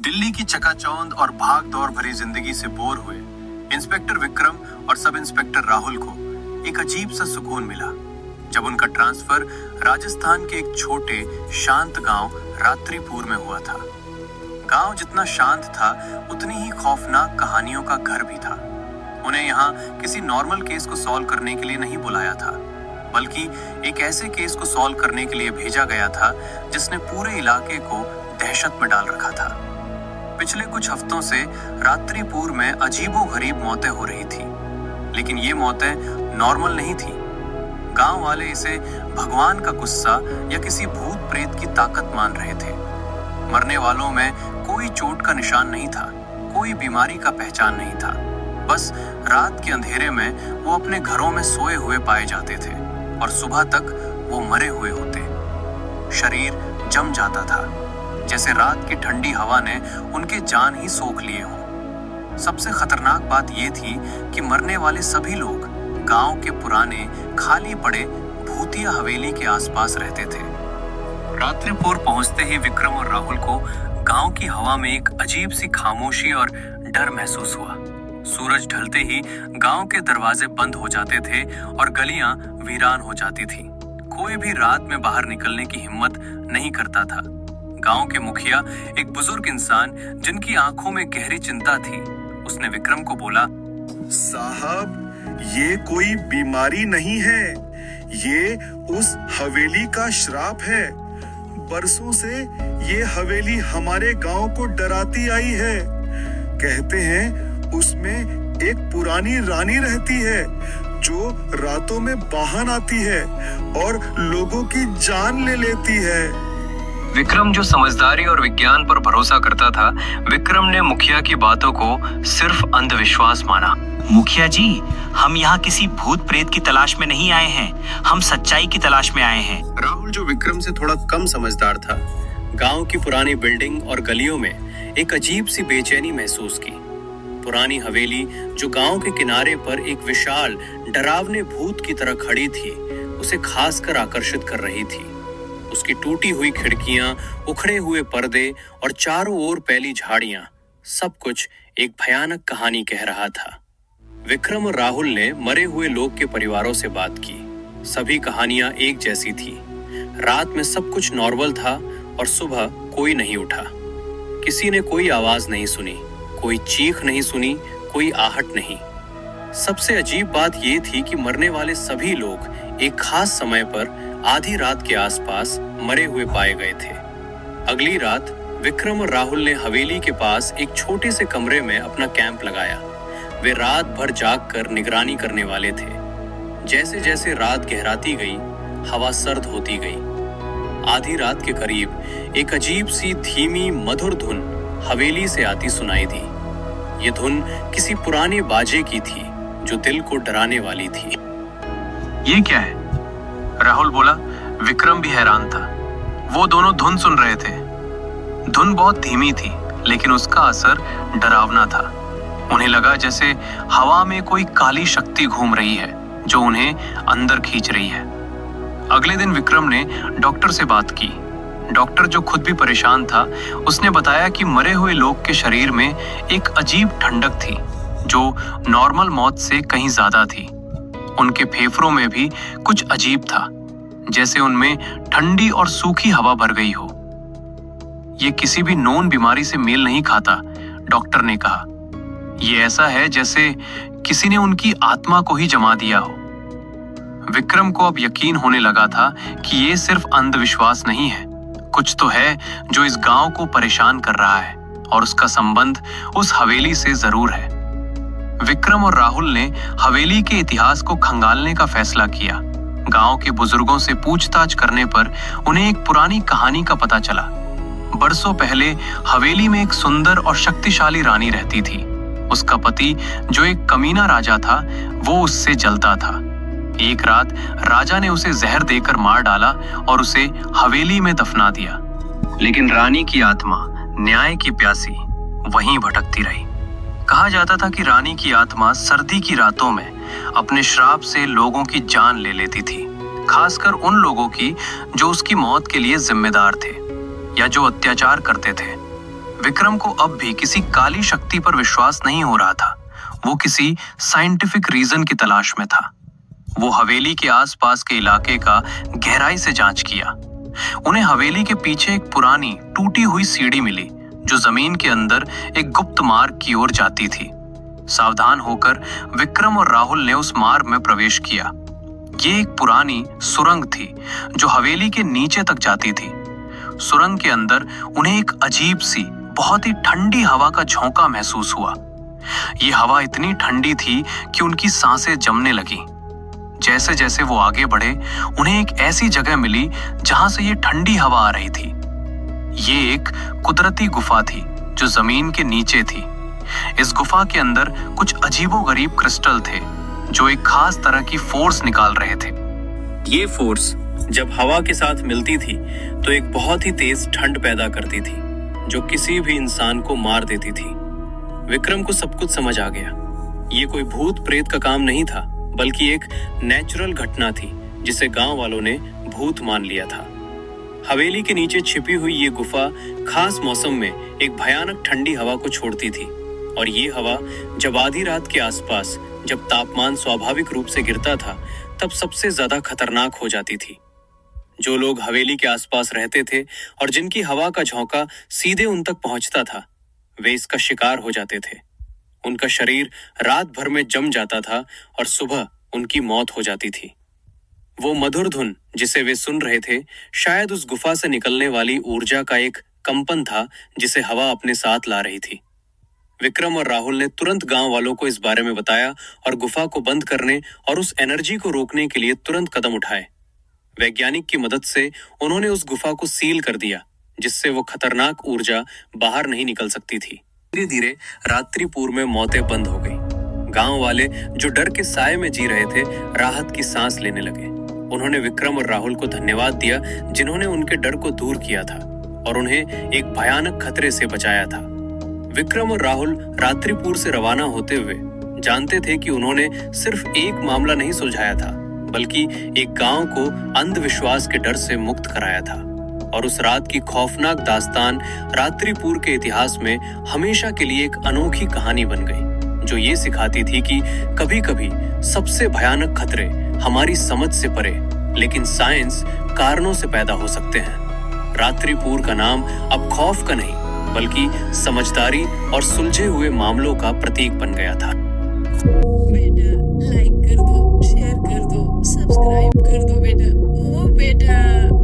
दिल्ली की चकाचौंध और भाग दौड़ भरी जिंदगी से बोर हुए इंस्पेक्टर विक्रम और सब इंस्पेक्टर राहुल को एक अजीब सा सुकून मिला जब उनका ट्रांसफर राजस्थान के एक छोटे शांत गांव रात्रिपुर में हुआ था। गांव जितना शांत था उतनी ही खौफनाक कहानियों का घर भी था। उन्हें यहाँ किसी नॉर्मल केस को सॉल्व करने के लिए नहीं बुलाया था, बल्कि एक ऐसे केस को सॉल्व करने के लिए भेजा गया था जिसने पूरे इलाके को दहशत में डाल रखा था। पिछले कुछ हफ्तों से रात्रिपुर में अजीबोगरीब मौतें हो रही थी, लेकिन ये मौतें नॉर्मल नहीं थी। गांव वाले इसे भगवान का गुस्सा या किसी भूत प्रेत की ताकत मान रहे थे। मरने वालों में कोई चोट का निशान नहीं था, कोई बीमारी का पहचान नहीं था। बस रात के अंधेरे में वो अपने घरों में सोए हुए पाए जाते थे और सुबह तक वो मरे हुए होते। शरीर जम जाता था, जैसे रात की ठंडी हवा ने उनके जान ही सोख लिए हों। सबसे खतरनाक बात ये थी कि मरने वाले सभी लोग गांव के पुराने खाली पड़े भूतिया हवेली के आसपास रहते थे। रात्रिपुर पहुंचते ही विक्रम और राहुल को गांव की हवा में एक अजीब सी खामोशी और डर महसूस हुआ। सूरज ढलते ही गांव के दरवाजे बंद हो जाते थे और गलियां वीरान हो जाती थी। कोई भी रात में बाहर निकलने की हिम्मत नहीं करता था। गांव के मुखिया, एक बुजुर्ग इंसान जिनकी आंखों में गहरी चिंता थी, उसने विक्रम को बोला, साहब, ये कोई बीमारी नहीं है, ये उस हवेली का श्राप है। बरसों से ये हवेली हमारे गांव को डराती आई है। कहते हैं उसमें एक पुरानी रानी रहती है जो रातों में बाहन आती है और लोगों की जान ले लेती है। विक्रम, जो समझदारी और विज्ञान पर भरोसा करता था, विक्रम ने मुखिया की बातों को सिर्फ अंधविश्वास माना। मुखिया जी, हम यहाँ किसी भूत प्रेत की तलाश में नहीं आए हैं, हम सच्चाई की तलाश में आए हैं। राहुल, जो विक्रम से थोड़ा कम समझदार था, गांव की पुरानी बिल्डिंग और गलियों में एक अजीब सी बेचैनी महसूस की। पुरानी हवेली जो गांव के किनारे पर एक विशाल डरावने भूत की तरह खड़ी थी, उसे खास कर आकर्षित कर रही थी। उसकी टूटी हुई खिड़कियां, उखड़े हुए पर्दे और चारों ओर फैली झाड़ियां, सब कुछ एक भयानक कहानी कह रहा था। विक्रम और राहुल ने मरे हुए लोग के परिवारों से बात की। सभी कहानियां एक जैसी थी। रात में सब कुछ नॉर्मल था और सुबह कोई नहीं उठा। किसी ने कोई आवाज नहीं सुनी, कोई चीख नहीं सुनी, कोई आहट नहीं। सबसे अजीब बात यह थी कि मरने वाले सभी लोग एक खास समय पर आधी रात के आसपास मरे हुए पाए गए थे। अगली रात विक्रम और राहुल ने हवेली के पास एक छोटे से कमरे में अपना कैंप लगाया। वे रात भर जाग कर निगरानी करने वाले थे। जैसे जैसे रात गहराती गई, हवा सर्द होती गई। आधी रात के करीब एक अजीब सी धीमी मधुर धुन हवेली से आती सुनाई दी। ये धुन किसी पुराने बाजे की थी जो दिल को डराने वाली थी। ये क्या है? राहुल बोला। विक्रम भी हैरान था। वो दोनों धुन सुन रहे थे। धुन बहुत धीमी थी, लेकिन उसका असर डरावना था। उन्हें लगा जैसे हवा में कोई काली शक्ति घूम रही है जो उन्हें अंदर खींच रही है। अगले दिन विक्रम ने डॉक्टर से बात की। डॉक्टर, जो खुद भी परेशान था, उसने बताया कि मरे हुए लोग के शरीर में एक अजीब ठंडक थी जो नॉर्मल मौत से कहीं ज्यादा थी। उनके फेफड़ों में भी कुछ अजीब था, जैसे उनमें ठंडी और सूखी हवा भर गई हो। ये किसी भी नोन बीमारी से मेल नहीं खाता, डॉक्टर ने कहा। ये ऐसा है जैसे किसी ने उनकी आत्मा को ही जमा दिया हो। विक्रम को अब यकीन होने लगा था कि ये सिर्फ अंधविश्वास नहीं है, कुछ तो है जो इस गांव को परेशान कर रहा है और उसका संबंध उस हवेली से जरूर है। विक्रम और राहुल ने हवेली के इतिहास को खंगालने का फैसला किया। गांव के बुजुर्गों से पूछताछ करने पर उन्हें एक पुरानी कहानी का पता चला। बरसों पहले हवेली में एक सुंदर और शक्तिशाली रानी रहती थी। उसका पति, जो एक कमीना राजा था, वो उससे जलता था। एक रात राजा ने उसे जहर देकर मार डाला और उसे हवेली में दफना दिया। लेकिन रानी की आत्मा, न्याय की प्यासी, वहीं भटकती रही। कहा जाता था कि रानी की आत्मा सर्दी की रातों में अपने श्राप से लोगों की जान ले लेती थी, खासकर उन लोगों की जो उसकी मौत के लिए जिम्मेदार थे या जो अत्याचार करते थे। विक्रम को अब भी किसी काली शक्ति पर विश्वास नहीं हो रहा था। वो किसी साइंटिफिक रीजन की तलाश में था। वो हवेली के आसपास के इलाके का गहराई से जांच किया। उन्हें हवेली के पीछे एक पुरानी टूटी हुई सीढ़ी मिली जो जमीन के अंदर एक गुप्त मार्ग की ओर जाती थी। सावधान होकर विक्रम और राहुल ने उस मार्ग में प्रवेश किया। ये एक पुरानी सुरंग थी जो हवेली के नीचे तक जाती थी। सुरंग के अंदर उन्हें एक अजीब सी बहुत ही ठंडी हवा का झोंका महसूस हुआ। ये हवा इतनी ठंडी थी कि उनकी सांसें जमने लगी। जैसे जैसे वो आगे बढ़े उन्हें एक ऐसी जगह मिली जहां से ये ठंडी हवा आ रही थी। ये एक कुदरती गुफा थी जो जमीन के नीचे थी। इस गुफा के अंदर कुछ अजीबोगरीब क्रिस्टल थे जो एक खास तरह की फोर्स निकाल रहे थे। ये फोर्स जब हवा के साथ मिलती थी तो एक बहुत ही तेज ठंड पैदा करती थी जो किसी भी इंसान को मार देती थी। विक्रम को सब कुछ समझ आ गया। ये कोई भूत प्रेत का काम नहीं था, बल्कि एक नेचुरल घटना थी जिसे गांव वालों ने भूत मान लिया था। हवेली के नीचे छिपी हुई ये गुफा खास मौसम में एक भयानक ठंडी हवा को छोड़ती थी, और ये हवा जब आधी रात के आसपास जब तापमान स्वाभाविक रूप से गिरता था तब सबसे ज्यादा खतरनाक हो जाती थी। जो लोग हवेली के आसपास रहते थे और जिनकी हवा का झोंका सीधे उन तक पहुंचता था, वे इसका शिकार हो जाते थे। उनका शरीर रात भर में जम जाता था और सुबह उनकी मौत हो जाती थी। वो मधुर धुन जिसे वे सुन रहे थे शायद उस गुफा से निकलने वाली ऊर्जा का एक कंपन था जिसे हवा अपने साथ ला रही थी। विक्रम और राहुल ने तुरंत गांव वालों को इस बारे में बताया और गुफा को बंद करने और उस एनर्जी को रोकने के लिए तुरंत कदम उठाए। वैज्ञानिक की मदद से उन्होंने उस गुफा को सील कर दिया जिससे वो खतरनाक ऊर्जा बाहर नहीं निकल सकती थी। धीरे धीरे रात्रिपुर में मौतें बंद हो गई। गांव वाले जो डर के साए में जी रहे थे राहत की सांस लेने लगे। उन्होंने विक्रम और राहुल को धन्यवाद दिया जिन्होंने उनके डर को दूर किया था और उन्हें एक भयानक खतरे से बचाया था। विक्रम और राहुल रात्रिपुर से रवाना होते हुए जानते थे कि उन्होंने सिर्फ एक मामला नहीं सुलझाया था, बल्कि एक गांव को अंधविश्वास के डर से मुक्त कराया था। और उस रात की खौफनाक दास्तान रात्रिपुर के इतिहास में हमेशा के लिए एक अनोखी कहानी बन गई, जो ये सिखाती थी कि कभी-कभी सबसे भयानक खतरे हमारी समझ से परे, लेकिन साइंस कारणों से पैदा हो सकते हैं। रात्रिपुर का नाम अब खौफ का नहीं, बल्कि समझदारी और सुलझे हुए मामलों का प्रतीक बन गया था। बेटा लाइक कर दो, शेयर कर दो, सब्सक्राइब कर दो बेटा। ओ बेटा।